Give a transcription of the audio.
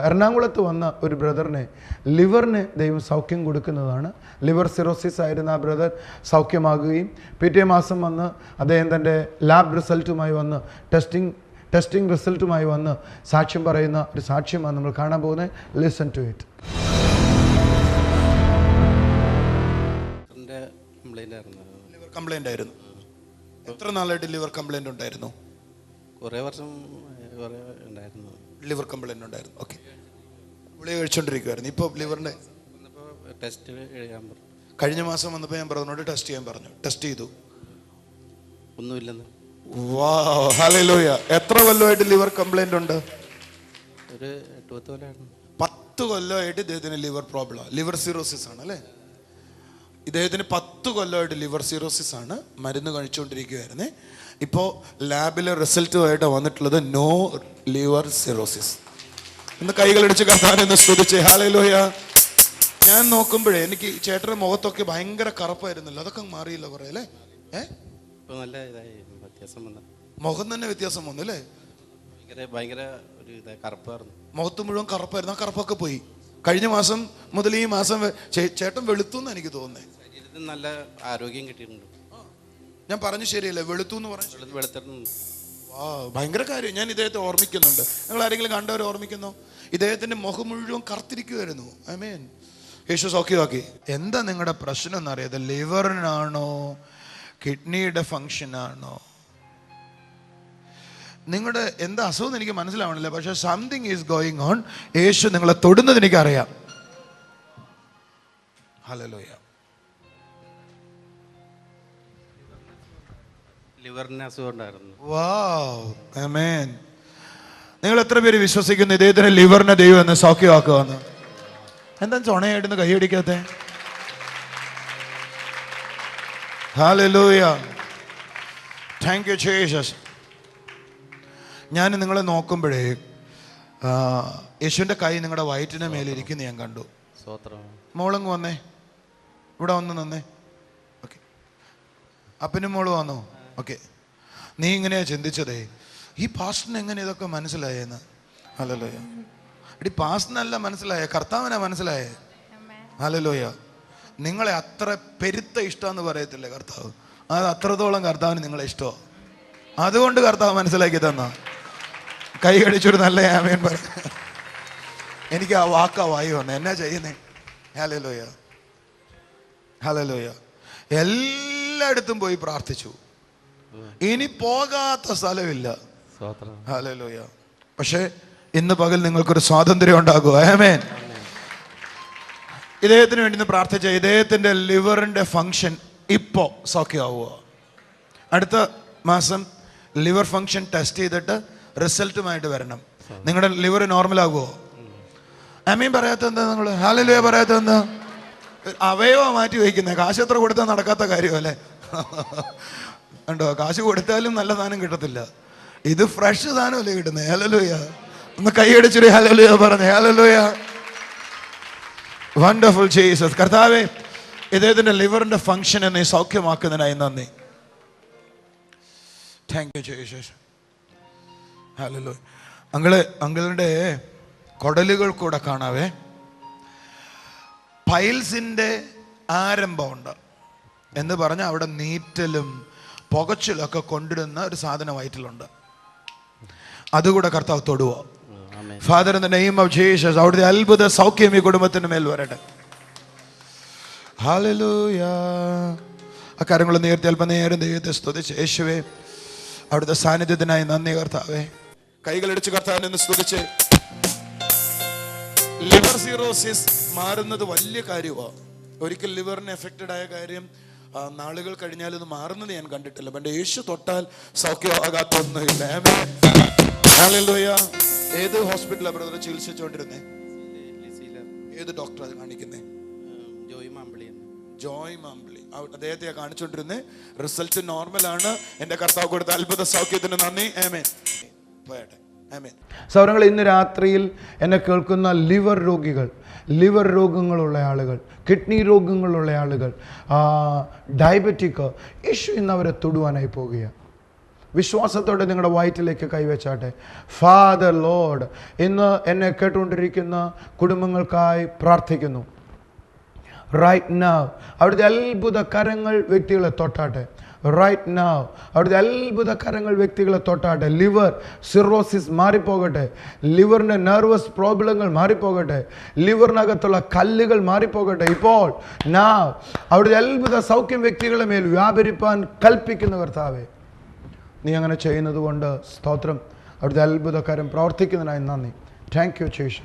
എറണാകുളത്ത് വന്ന ഒരു ബ്രദറിനെ ലിവറിന് ദൈവം സൗഖ്യം കൊടുക്കുന്നതാണ്. ലിവർ സിറോസിസ് ആയിരുന്ന ആ ബ്രദർ സൗഖ്യമാകുകയും പിറ്റേ മാസം വന്ന് അദ്ദേഹം തൻ്റെ ലാബ് റിസൾട്ടുമായി വന്ന് ടെസ്റ്റിംഗ് റിസൾട്ടുമായി വന്ന് സാക്ഷ്യം പറയുന്ന ഒരു സാക്ഷ്യമാണ് നമ്മൾ കാണാൻ പോകുന്നത്. Listen to it. Liver complaint ആയിരുന്നു. എത്ര നാളായിട്ട് ലിവർ കംപ്ലൈൻ്റ് ഉണ്ടായിരുന്നു? കുറേ വർഷം ഉണ്ടായിരുന്നു. ലിവർ കംപ്ലൈൻ്റ് ഉണ്ടായിരുന്നു. ഓക്കെ, ഗുളിക കഴിച്ചുകൊണ്ടിരിക്കുമായിരുന്നു. ഇപ്പോൾ ലിവറിൻ്റെ ടെസ്റ്റ് ചെയ്യാൻ പറഞ്ഞു. കഴിഞ്ഞ മാസം വന്നപ്പോൾ ഞാൻ ബ്രദറിനോട് ടെസ്റ്റ് ചെയ്യാൻ പറഞ്ഞു. ടെസ്റ്റ് ചെയ്തു, ഒന്നുമില്ലെന്ന്. വാവ്, ഹല്ലേലൂയ. എത്ര കൊല്ലമായിട്ട് ലിവർ കംപ്ലൈൻ്റ് ഉണ്ട്? ഒരു 8-10 കൊല്ലമായിരുന്നു. 10 കൊല്ലമായിട്ട് ഇദ്ദേഹത്തിന് ലിവർ പ്രോബ്ലം, ലിവർ സിറോസിസ് ആണ് അല്ലേ? ഇദ്ദേഹത്തിന് 10 കൊല്ലമായിട്ട് ലിവർ സിറോസിസ് ആണ്. മരുന്ന് കഴിച്ചുകൊണ്ടിരിക്കുകയായിരുന്നേ. ഇപ്പോൾ ലാബിലെ റിസൾട്ടുമായിട്ട് വന്നിട്ടുള്ളത് നോ ലിവർ സിറോസിസ്. ഇന്ന് കൈകളടിച്ച് കർത്താവിനെ സ്തുതിച്ച് ഹല്ലേലൂയ. ഞാൻ നോക്കുമ്പോഴേ എനിക്ക് ചേട്ടൻ്റെ മുഖത്തൊക്കെ ഭയങ്കര കറുപ്പായിരുന്നല്ലോ, അതൊക്കെ മാറിയില്ല കുറേ അല്ലേ? ഇപ്പോൾ നല്ല ഇതായി, വ്യത്യാസം വന്നു. മുഖം തന്നെ വ്യത്യാസം വന്നു അല്ലേ? ഭയങ്കര ഒരു കറുപ്പായിരുന്നു. മുഖത്ത് മുഴുവൻ കറുപ്പായിരുന്നു. ആ കറുപ്പൊക്കെ പോയി. കഴിഞ്ഞ മാസം മുതൽ ഈ മാസം ചേട്ടൻ വെളുത്തു എന്ന് എനിക്ക് തോന്നുന്നത്. ശരീരത്തിന് നല്ല ആരോഗ്യം കിട്ടിയിട്ടുണ്ട്. ഞാൻ പറഞ്ഞു ശരിയല്ലേ? വെളുത്തു എന്ന് പറഞ്ഞു. വെളുത്തിട്ടുണ്ട്. ഭയങ്കര കാര്യം. ഞാൻ ഇദ്ദേഹത്തെ ഓർമ്മിക്കുന്നുണ്ട്. നിങ്ങൾ ആരെങ്കിലും കണ്ടവരെ ഓർമ്മിക്കുന്നോ? ഇദ്ദേഹത്തിന്റെ മുഖം മുഴുവൻ കറുത്തിരിക്കുമായിരുന്നു. ആമേൻ. യേശു സൗഖ്യമാക്കി. എന്താ നിങ്ങളുടെ പ്രശ്നം എന്നറിയാതെ? ലിവറിനാണോ കിഡ്നിയുടെ ഫങ്ഷനാണോ? നിങ്ങളുടെ എന്താ അസുഖം എനിക്ക് മനസ്സിലാവണില്ല, പക്ഷെ സംതിങ് ഈസ് ഗോയിങ് ഓൺ. യേശു നിങ്ങളെ തൊടുന്നത് എനിക്കറിയാം. ഹല്ലേലൂയ. ലിവറിന് അസുഖം ഉണ്ടായിരുന്നു. വാവ്, ആമേൻ. നിങ്ങൾ എത്ര പേര് വിശ്വസിക്കുന്നു ഇദ്ദേഹത്തിന് ലിവറിനെ ദൈവം എന്ന് സൗഖ്യമാക്കുമെന്ന്? എന്താ ചൊണയായിട്ടൊന്ന് കൈയടിക്കാത്തെ? ഹല്ലേലൂയ. Thank you Jesus. ഞാൻ നിങ്ങളെ നോക്കുമ്പോഴേ യേശുവിൻ്റെ കൈ നിങ്ങളുടെ വയറ്റിന് മേലിരിക്കുന്ന ഞാൻ കണ്ടു. മോളങ്ങ് വന്നേ, ഇവിടെ വന്ന് നിന്നേ. ഓക്കെ, അപ്പനും മോള് വന്നോ? ഓക്കെ. നീ ഇങ്ങനെയാ ചിന്തിച്ചതേ, ഈ പാസ്റ്ററിന് എങ്ങനെ ഇതൊക്കെ മനസ്സിലായെന്ന്? ഹല്ലേലൂയ. എടി, പാസ്റ്ററിനല്ല മനസ്സിലായേ, കർത്താവിനാ മനസ്സിലായേ. ഹല്ലേലൂയ. നിങ്ങളെ അത്ര പെരുത്ത ഇഷ്ടമെന്ന് പറയത്തില്ലേ കർത്താവ്? അത് അത്രത്തോളം കർത്താവിന് നിങ്ങളെ ഇഷ്ടമോ? അതുകൊണ്ട് കർത്താവ് മനസ്സിലാക്കി തന്ന. കൈ കടിച്ചൊരു നല്ല ആമേൻ പറ. എനിക്ക് ആ വാക്കാ വായി വന്നേ. എന്നാ ചെയ്യുന്നേ? Hallelujah, hallelujah. എല്ലായിടത്തും പോയി പ്രാർത്ഥിച്ചു. ഇനി പോകാത്ത സ്ഥലമില്ല. ഹല്ലേലൂയ. പക്ഷേ ഇന്ന് പകൽ നിങ്ങൾക്കൊരു സ്വാതന്ത്ര്യം ഉണ്ടാകുക. ആമേൻ. ഇദ്ദേഹത്തിന് വേണ്ടി പ്രാർത്ഥിച്ച ഇദ്ദേഹത്തിന്റെ ലിവറിന്റെ ഫങ്ഷൻ ഇപ്പോ സൗഖ്യമാവുക. അടുത്ത മാസം ലിവർ ഫങ്ഷൻ ടെസ്റ്റ് ചെയ്തിട്ട് റിസൾട്ടുമായിട്ട് വരണം. നിങ്ങളുടെ ലിവർ നോർമൽ ആകുമോ? ആമീൻ പറയാത്ത എന്താ നിങ്ങൾ? ഹല്ലേലൂയ പറയാത്ത എന്താ? അവയവ മാറ്റി വയ്ക്കുന്നത്. കാശ് എത്ര കൊടുത്താൽ നടക്കാത്ത കാര്യമല്ലേ? ഉണ്ടോ? കാശ് കൊടുത്താലും നല്ല സാധനം കിട്ടത്തില്ല. ഇത് ഫ്രഷ് സാധനമല്ലേ കിട്ടുന്നത്? ഹല്ലേലൂയ. ഒന്ന് കൈയടിച്ചൊരു ഹല്ലേലൂയ പറഞ്ഞേ. ഹല്ലേലൂയ. Wonderful Jesus. കർത്താവേ, ഇദ്ദേഹത്തിന്റെ ലിവറിന്റെ ഫങ്ഷൻ എന്നെ സൗഖ്യമാക്കുന്നതിനായി നന്ദി. Thank you Jesus. ഹല്ലേലൂയ. അങ്കിളുടെ കുടലുകൾ കൂടെ കാണാവേ പൈൽസിന്റെ ആരംഭമുണ്ട് എന്ന് പറഞ്ഞാൽ അവിടെ നീറ്റലും പുകച്ചിലൊക്കെ കൊണ്ടിടുന്ന ഒരു സാധനം വയറ്റിലുണ്ട്. അതുകൂടെ കർത്താവ് തൊടുവോ? Father, in the name of Jesus, അവിടുത്തെ അത്ഭുത സൗഖ്യം ഈ കുടുംബത്തിന് മേൽ വരട്ടെ. ഹല്ലേലൂയ. ആ കാര്യങ്ങൾ നേരത്തെ അല്പനേരം ദൈവത്തെ സ്തുതിച്ച് യേശുവേ, അവിടുത്തെ സാന്നിധ്യത്തിനായി നന്ദി കർത്താവേ. കൈകളടിച്ച് കർത്താവിനെ സ്തുതിച്ച്. ലിവർ സിറോസിസ് മാറുന്നത് വലിയ കാര്യമാണ്. ഒരിക്കൽ ലിവറിന് എഫക്റ്റഡ് ആയ കാര്യം നാളുകൾ കഴിഞ്ഞാൽ ഇത് മാറുന്നത് ഞാൻ കണ്ടിട്ടില്ല. പക്ഷേ യേശു തൊട്ടാൽ സൗഖ്യമാകാത്തൊന്നുമില്ല. ഹല്ലേലൂയ. ഏത് ഹോസ്പിറ്റലാണ് ബ്രദർ ചികിത്സിച്ചുകൊണ്ടിരുന്നേ? ഏത് ഡോക്ടറാണ് കാണിക്കുന്നേ? ജോയ് മാമ്പിളി. അദ്ദേഹത്തെ കാണിച്ചുകൊണ്ടിരുന്നേ. റിസൾട്ട് നോർമലാണ്. എൻ്റെ കർത്താവ് കൊടുത്ത അത്ഭുത സൗഖ്യത്തിന് നന്ദി. ആമേൻ. പോയട്ടെ. ആമേൻ. സൗരങ്ങൾ, ഇന്ന് രാത്രിയിൽ എന്നെ കേൾക്കുന്ന ലിവർ രോഗങ്ങളുള്ള ആളുകൾ, കിഡ്നി രോഗങ്ങളുള്ള ആളുകൾ, ഡയബറ്റിക്, യേശു ഇന്ന് അവരെ തൊടുവാനായി പോകുകയാണ്. വിശ്വാസത്തോടെ നിങ്ങളുടെ വയറ്റിലേക്ക് കൈവച്ചാട്ടെ. ഫാദർ ലോർഡ്, ഇന്ന് എന്നെ കേട്ടുകൊണ്ടിരിക്കുന്ന കുടുംബങ്ങൾക്കായി പ്രാർത്ഥിക്കുന്നു. റൈറ്റ് നൗ അവിടുത്തെ അത്ഭുത കരങ്ങൾ വ്യക്തികളെ തൊട്ടാട്ടെ. റൈറ്റ് നൗ അവിടുത്തെ അത്ഭുത കരങ്ങൾ വ്യക്തികളെ തൊട്ടാട്ടെ. ലിവർ സിറോസിസ് മാറിപ്പോകട്ടെ. ലിവറിൻ്റെ നെർവസ് പ്രോബ്ലങ്ങൾ മാറിപ്പോകട്ടെ. ലിവറിനകത്തുള്ള കല്ലുകൾ മാറിപ്പോകട്ടെ. ഇപ്പോൾ നൗ അവിടുത്തെ അത്ഭുത സൗഖ്യം വ്യക്തികളെ മേൽ വ്യാപരിപ്പാൻ കൽപ്പിക്കുന്ന കർത്താവേ, നീ അങ്ങനെ ചെയ്യുന്നത് കൊണ്ട് സ്തോത്രം. അവിടുത്തെ അത്ഭുതക്കാരൻ പ്രവർത്തിക്കുന്നതിനായി നന്ദി. Thank you Jesus.